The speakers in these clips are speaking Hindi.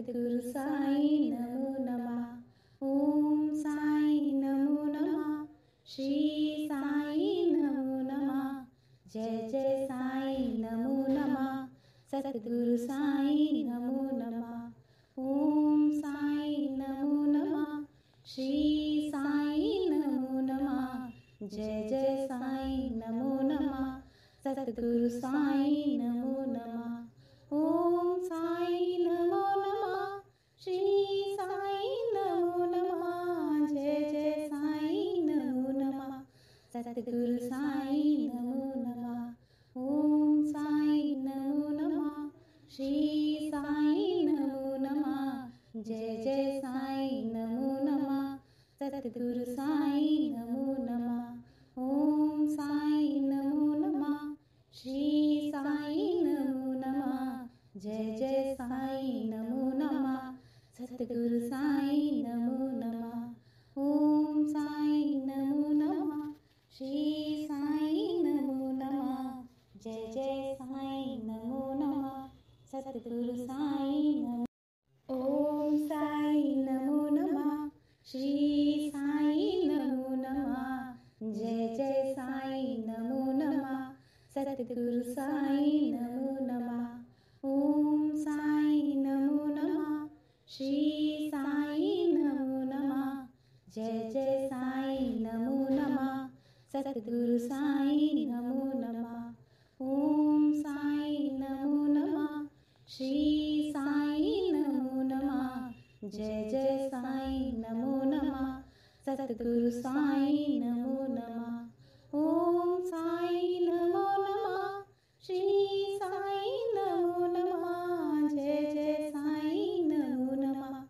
सद्गुरु साई नमो नमः। ओम साई नमो नमः। श्री साई नमो नमः। जय जय साई नमो नमः। सद्गुरु साई नमो नमः। ओम साई नमो नमः। श्री साई नमो नमः। जय जय साई नमो नमः। सद्गुरु साई नमो नमः। ओम साई नमो नमः। श्री साई नमो नमः। जय जय साई नमो नमः। सद्गुरु साई नमो नमः। ओम साई नमो नमः। श्री साई नमो नमः। जय जय साई नमो नमः। सद्गुरु साई नमो नमः। ओम साई नमो नमः। श्री साई नमो नमः। जय जय साई नमो नमः। सद्गुरु साई नमो नमः। ओम साई नमो नमः। श्री साई नमो नमः। जय जय साई नमो नमः। सद्गुरु साई नमो। ओम साई नमो नमः। श्री साई नमो नमः। जय जय साई नमो नमः। सद्गुरु साई नमो नमः। ओम साई नमो नमः। श्री साई नमो नमः। जय जय साई नमो नमः। सद्गुरु साई नमो नमः। ओम साई नमो नमः। श्री साई नमो नमः। जय जय साई नमो नमः। सद्गुरु साई नमो नमः। ओम साई नमो नमः। श्री साई नमो नमः। जय जय साई नमो नमः।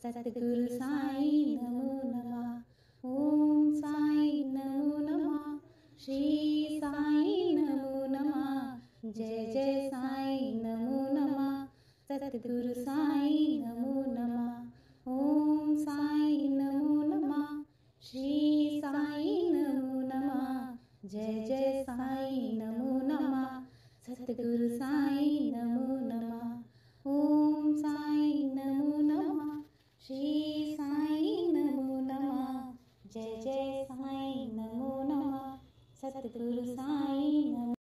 सद्गुरु साई नमो नमः। ओम साई नमो नमः। श्री साई नमो नमः। जय जय साई नमो नमः। सद्गुरु साई नमो नमः। ओम साई नमो नमः। श्री साई नमो नमः। जय जय साई नमो नमः। सद्गुरु साई नमो नमः। ओम साई नमो नमः। श्री साई नमो नमः। जय जय साई नमो नमः। सद्गुरु साई नमो।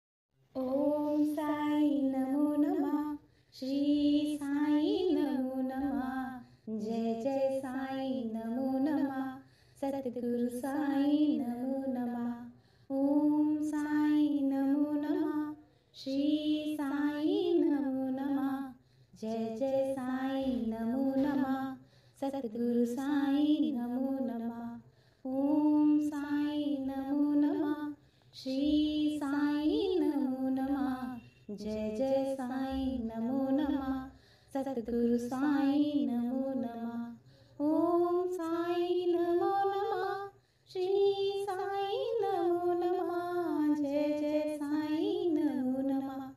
ओम साई नमो नमः। श्री साई नमो नमः। जय जय साई नमो नमः। सद्गुरु साई नमो नमः। ओम साई नमो नमः। श्री साई नमो नमः। जय जय साई नमो नमः। सद्गुरु साई नमो नमः। ओम साई नमो नमः। श्री साई नमो नमः। जय जय साई नमो नमः। सद्गुरु साई नमो नमः। ओम साई नमो नमः। श्री साई नमो नमः। जय जय साई नमो नमः।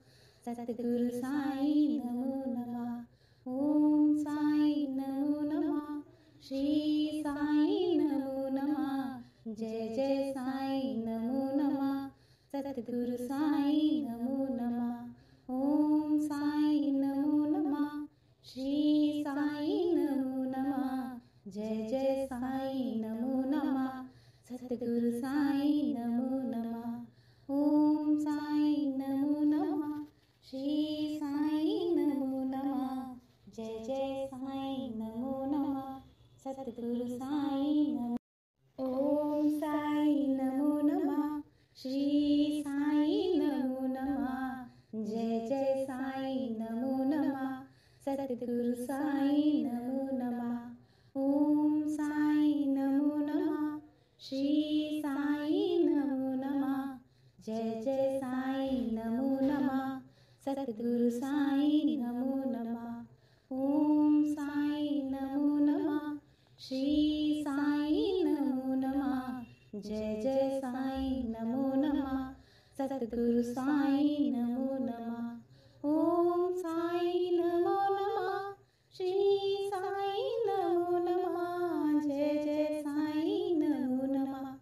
सद्गुरु साई नमो नमः। ओम साई नमो नमः। श्री साई नमो नमः। जय जय साई नमो नमः। सद्गुरु साई नमो नमः। ओम साई नमो नमः। श्री साई नमो नमः। जय जय साई नमो नमः। सद्गुरु साई नमो नमः। ओम साई नमो नमः। श्री साई नमो नमः। जय जय साई नमो नमः। सद्गुरु साई नमो। ओम साई नमो नमः। श्री साई नमो नमः। जय जय साई नमो नमः। सद्गुरु साई नमो नमः। ओम साई नमो नमः। श्री साई नमो नमः। जय जय साई नमो नमः। सद्गुरु साई नमो नमः। ओम साई नमो नमः। श्री साई नमो नमः। जय जय साई नमो नमः। सद्गुरु साई नमो नमः। ओम साई नमो नमः। श्री साई नमो नमः। जय जय साई नमो नमः।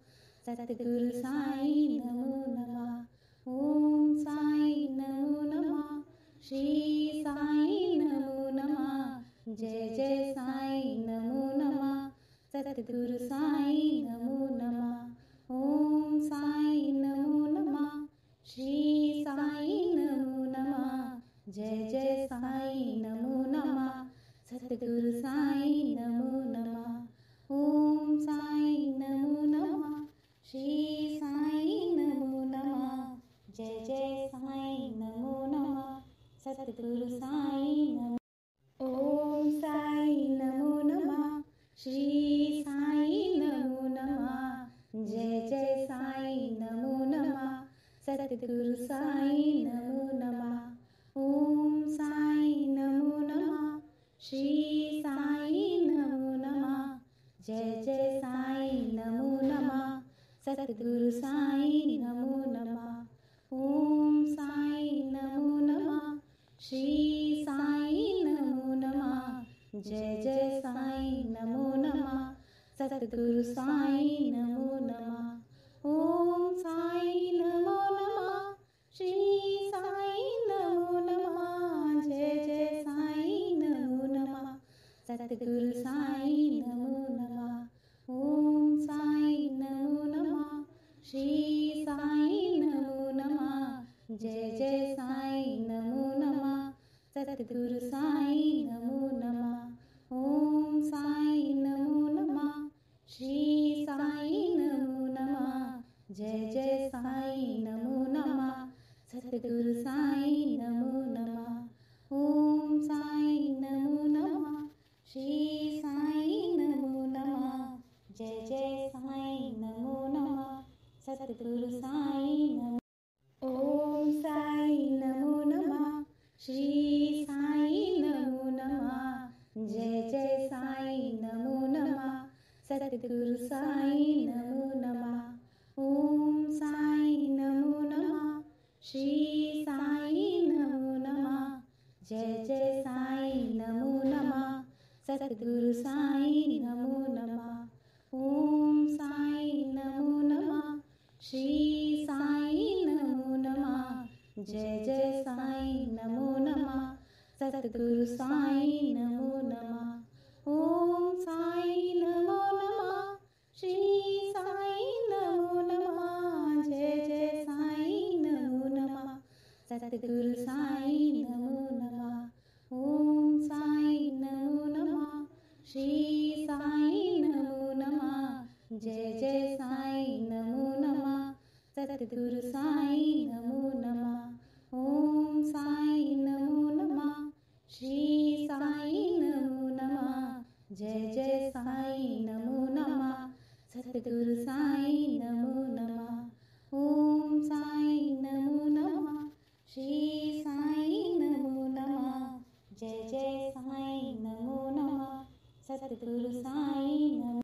सद्गुरु साई नमो नमः। ओम साई नमो नमः। श्री साई नमो नमः। जय जय साईं नमो नमः। सतगुरु साईं नमो नमः। ओम साईं नमो नमः। श्री साईं नमो नमः। जय जय साईं नमो नमः। सतगुरु साईं नमो नमः। ओम साईं नमो नमः। श्री साईं नमो नमः। जय जय साईं नमो नमः। सतगुरु साईं नमो। ओम साईं नमो नमः। श्री साईं नमो नमः। जय जय साईं नमो नमः। सतगुरु साईं नमो नमः। ओम साईं नमो नमः। श्री साईं नमो नमः। जय जय साईं नमो नमः। सतगुरु साईं नमो नमः। ओम साईं नमो नमः। श्री साईं नमो नमः। जय जय साईं नमो नमः। सतगुरु साईं नमो नमः। ओम साईं नमो नमः। श्री साईं नमो नमः। जय जय साईं नमो नमः। सतगुरु साईं नमो नमः। ओम साईं नमो नमः। श्री साईं नमो नमः। जय जय साईं नमो नमः। सतगुरु साईं नमो नमः। ओम साईं नमो नमः। श्री साईं नमो नमः। जय जय साईं नमो नमः। सतगुरु साईं नमो नमः। ओम साईं नमो नमः। श्री साईं नमो नमः। जय जय साईं नमो नमः। सतगुरु साईं नमो। ओम साईं नमो नमः। श्री साईं नमो नमः। जय जय साईं नमो नमः। सतगुरु साईं नमो नमः। ओम साईं नमो नमः। श्री साईं नमो नमः। जय जय साईं नमो नमः। सतगुरु साईं नमो नमः। ओम साईं नमो नमः। श्री साईं नमो नमः। जय जय साईं नमो नमः। सतगुरु साईं नमो नमः। ओम साईं नमो नमः। श्री साईं नमो नमः। जय जय साईं नमो नमः। सतगुरु साईं नमो नमः। ओम साईं नमो नमः। श्री साईं नमो नमः। जय जय साईं नमो नमः। सतगुरु साईं नमो नमः। ओम साईं नमो नमः। श्री साईं नमो नमः। जय जय साईं नमो नमः। सतगुरु साईं नमो नमः। ओम साईं नमो नमः। श्री साईं नमो नमः। जय जय साईं नमो नमः। सतगुरु साईं नमो।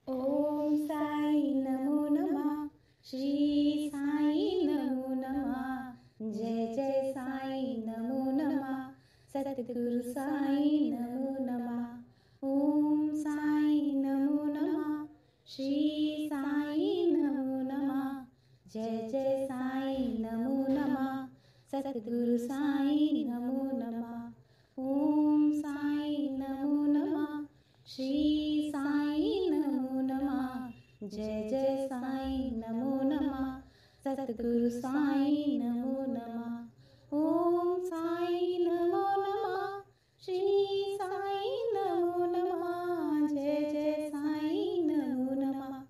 ओम साईं नमो नमः। श्री साईं नमो नमः। जय जय साईं नमो नमः। सतगुरु साईं नमो नमः। ओम साईं नमो नमः। श्री साईं नमो नमः। जय जय साईं नमो नमः। सतगुरु साईं नमो नमः। ओम साईं नमो नमः। श्री साईं नमो नमः। जय जय साईं नमो नमः। सतगुरु साईं नमो नमः। ओम साईं नमो नमः। श्री साईं नमो नमः। जय जय साईं नमो नमः।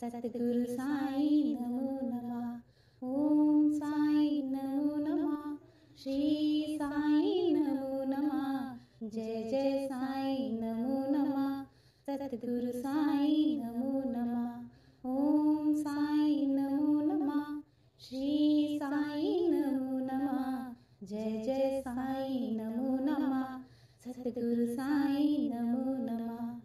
सतगुरु साईं नमो नमः। ओम साईं नमो नमः। श्री साईं नमो नमः। जय जय साईं नमो नमः। सतगुरु साईं नमो नमः। ओम साईं नमो नमः। श्री साईं नमो नमः। जय जय साईं नमो नमः। सतगुरु साईं नमो नमः।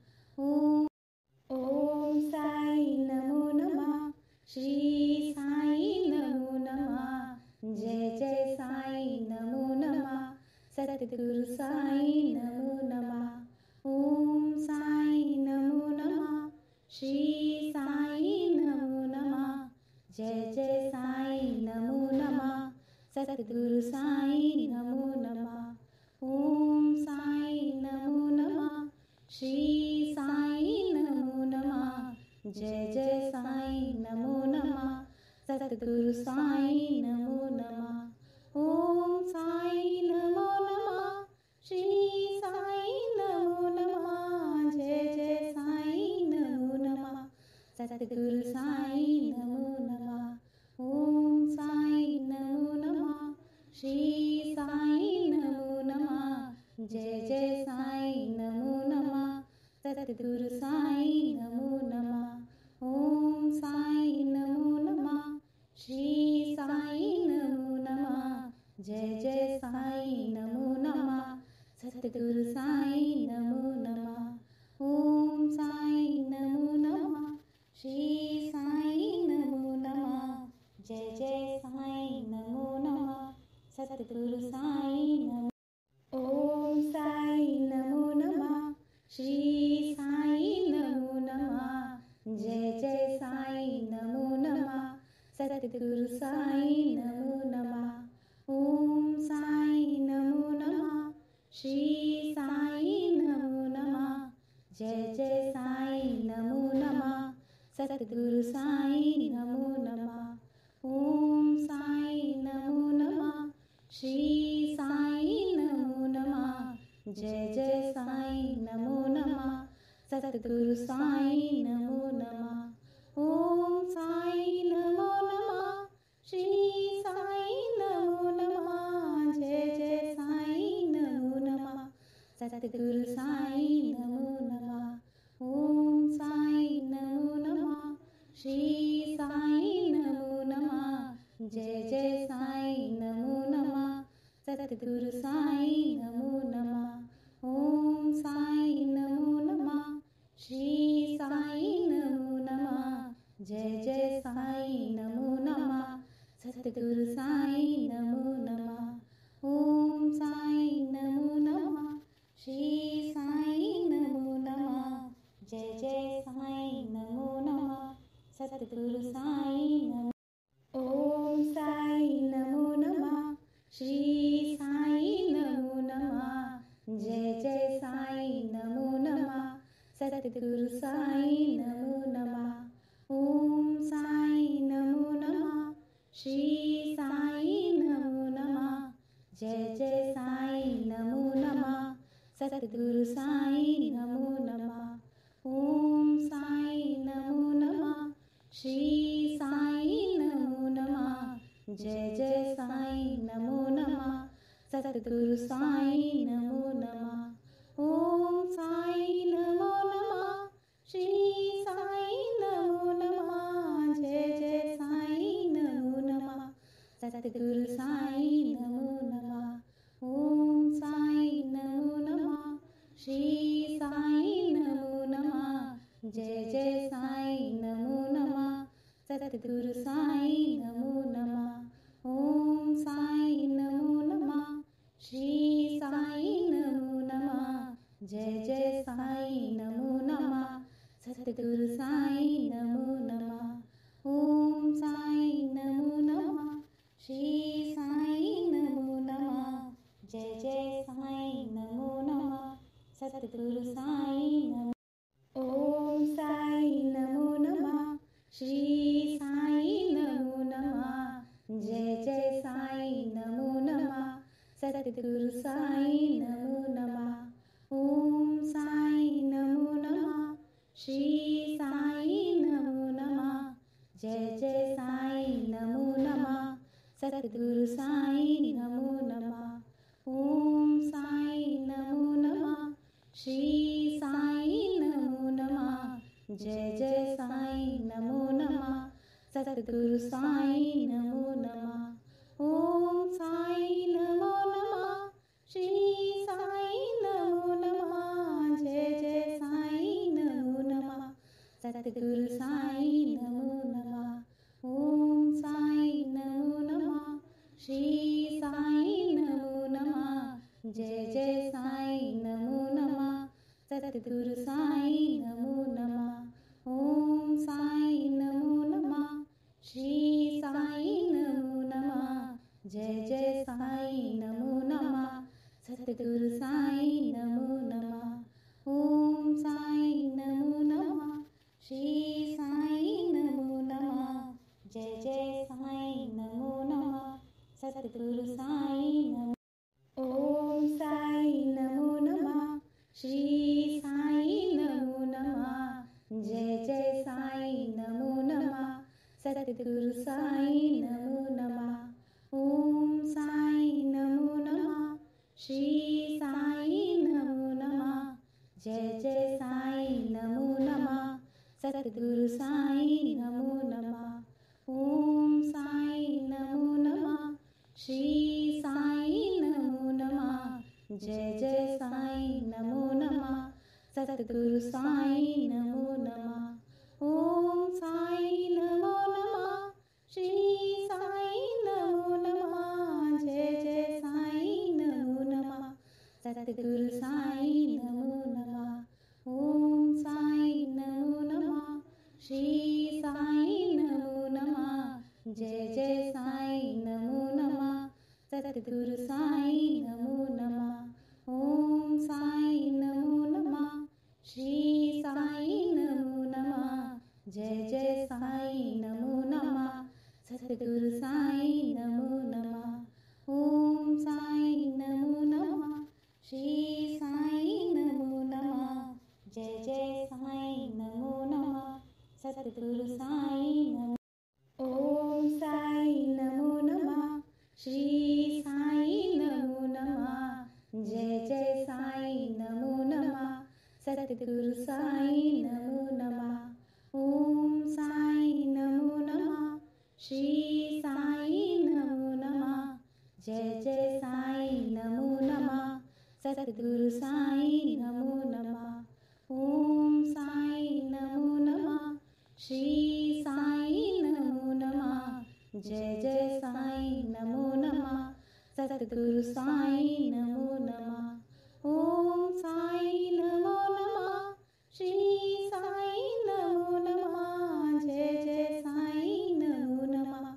ओम साईं नमो नमः। श्री साईं नमो नमः। जय जय साईं नमो नमः। सतगुरु साईं नमो नमः। ओम साईं नमो नमः। श्री साईं नमो नमः। जय जय साईं नमो नमः। सतगुरु साईं नमो नमः। ओम साईं नमो नमः। जय जय साईं नमो नमः सतगुरु साईं नमो नमः ओम साईं नमो नमः श्री साईं नमो नमः जय जय साईं नमो नमः सतगुरु साईं नमो नमः ओम साईं नमो नमः श्री साईं नमो नमः जय जय साईं नमो नमः सतगुरु साईं नमो नमः ओम साईं नमो नमः श्री साईं नमो नमः जय जय साईं नमो नमः सतगुरु साईं नमो नमः ओम साईं नमो नमः श्री साईं नमो नमः जय जय साईं नमो नमः सतगुरु साईं नमो ओम साईं नमो नमः श्री साईं नमो नमः जय जय साईं नमो नमः सतगुरु साईं नमो नमः ओम साईं नमो नमः श्री साईं नमो नमः जय जय साईं नमो नमः सतगुरु साईं नमो नमः ओम साईं नमो नमः श्री साईं नमो नमः जय जय साईं नमो नमः सतगुरु साईं नमो नमः ओम साईं नमो नमः श्री साईं नमो नमः जय जय साईं नमो नमः सतगुरु साईं नमो नमः ओम साईं नमो नमः श्री साईं नमो नमः जय जय साईं नमो नमः सतगुरु साईं नमो नमः ओम साईं नमो नमः श्री साईं नमो नमः जय जय साईं नमो नमः सतगुरु साईं नमो नमः ओम साईं नमो नमः श्री साईं नमो नमः जय जय साईं नमो नमः सतगुरु साईं नमो ओम साईं नमो नमः श्री साईं नमो नमः जय जय साईं नमो नमः सतगुरु साईं नमो नमः ओम साईं नमो नमः श्री साईं नमो नमः जय जय साईं नमो नमः सतगुरु साईं नमो नमः ओम साईं नमो नमः श्री साईं नमो नमः जय जय साईं नमो नमः सतगुरु साईं नमो नमः ओम साईं नमो नमः श्री साईं नमो नमः जय जय साईं नमो नमः सतगुरु साईं नमो नमः ओम साईं नमो नमः श्री साईं नमो नमः जय जय साईं नमो नमः सतगुरु साईं नमो नमः ओम साईं नमो नमः श्री साईं नमो नमः जय जय साईं नमो नमः सतगुरु साईं नमो नमः ओम साईं नमो नमः श्री साईं नमो नमः जय जय साईं नमो नमः सतगुरु साईं नमो ओम साईं नमो नमः श्री साईं नमो नमः जय जय साईं नमो नमः सतगुरु साईं नमो नमः ओम साईं नमो नमः श्री साईं नमो नमः जय जय साईं नमो नमः सतगुरु साईं नमो नमः ओम साईं नमो नमः श्री साईं नमो नमः जय जय साईं नमो नमः सतगुरु साईं नमो नमः ओम साईं नमो नमः श्री साईं नमो नमः जय जय साईं नमो नमः सतगुरु साईं नमो नमः ओम साईं नमो नमः श्री साईं नमो नमः जय जय साईं नमो नमः सतगुरु साईं नमो नमः ओम साईं नमो नमः श्री साईं सतगुरु साईं नमो नमः। ओम साईं नमो नमः। श्री साईं नमो नमः। जय जय साईं नमो नमः। सतगुरु साईं नमो नमः। ओम साईं नमो नमः। श्री साईं नमो नमः। जय जय साईं नमो नमः। सतगुरु साईं नमो नमः। ओम साईं नमो नमः। श्री साईं नमो नमः। जय जय साईं नमो नमः। सतगुरु साईं नमो नमः। ओम साईं नमो नमः। श्री साईं नमो नमः। जय जय साईं नमो नमः। सतगुरु साईं नमो नमः। ओम साईं नमो नमः। श्री साईं नमो नमः। जय जय साईं नमो नमः। सतगुरु साईं नमो नमः। ओम साईं नमो नमः। श्री साईं नमो नमः। जय जय साईं नमो नमः। सतगुरु साईं नमो। ओम साईं नमो नमः। श्री साईं नमो नमः। जय जय साईं नमो नमः। सतगुरु साईं नमो नमः। ओम साईं नमो नमः। श्री साईं नमो नमः। जय जय साईं नमो नमः। सतगुरु साईं नमो नमः। ओम साईं नमो नमः। श्री साईं नमो नमः। जय जय साईं नमो नमः। सतगुरु साईं नमो नमः। ओम साईं नमो नमः। श्री साईं नमो नमः। जय जय साईं नमो नमः।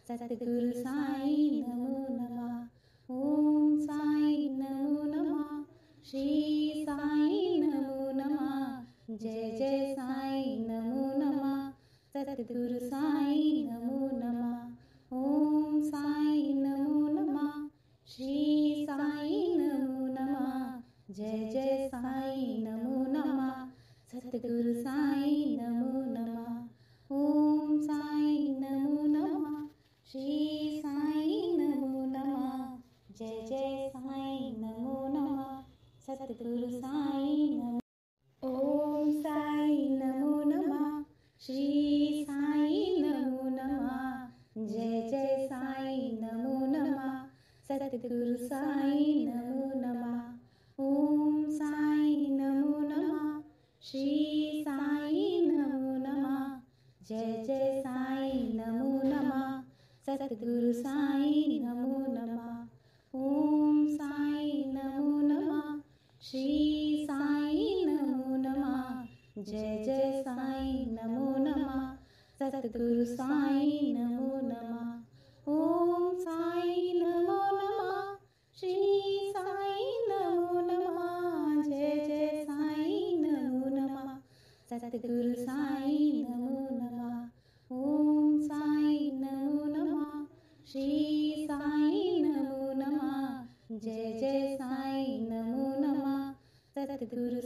सतगुरु साईं नमो नमः। ओम साईं नमो नमः। श्री साईं नमो नमः। जय जय साईं नमो नमः। सतगुरु साईं नमो नमः। ओम साईं नमो नमः। श्री साईं नमो नमः। जय जय साईं नमो नमः। सतगुरु साईं नमो नमः। ओम साईं नमो नमः। श्री साईं नमो नमः। जय जय साईं नमो नमः। सतगुरु साईं नमो। ओम साईं नमो नमः। श्री साईं नमो नमः। जय जय साईं नमो नमः। सतगुरु साईं नमो नमः। ओम साईं नमो नमः। श्री साईं नमो नमः। जय जय साईं नमो नमः। सतगुरु साईं नमो नमः। ओम साईं नमो नमः। श्री साईं नमो नमः। जय जय साईं नमो नमः। सतगुरु साईं नमो नमः। ओम साईं नमो नमः। श्री साईं नमो नमः। जय जय साईं नमो नमः। सतगुरु साईं नमो नमः। ओम साईं नमो नमः। श्री साईं नमो नमः। जय जय साईं नमो नमः। सतगुरु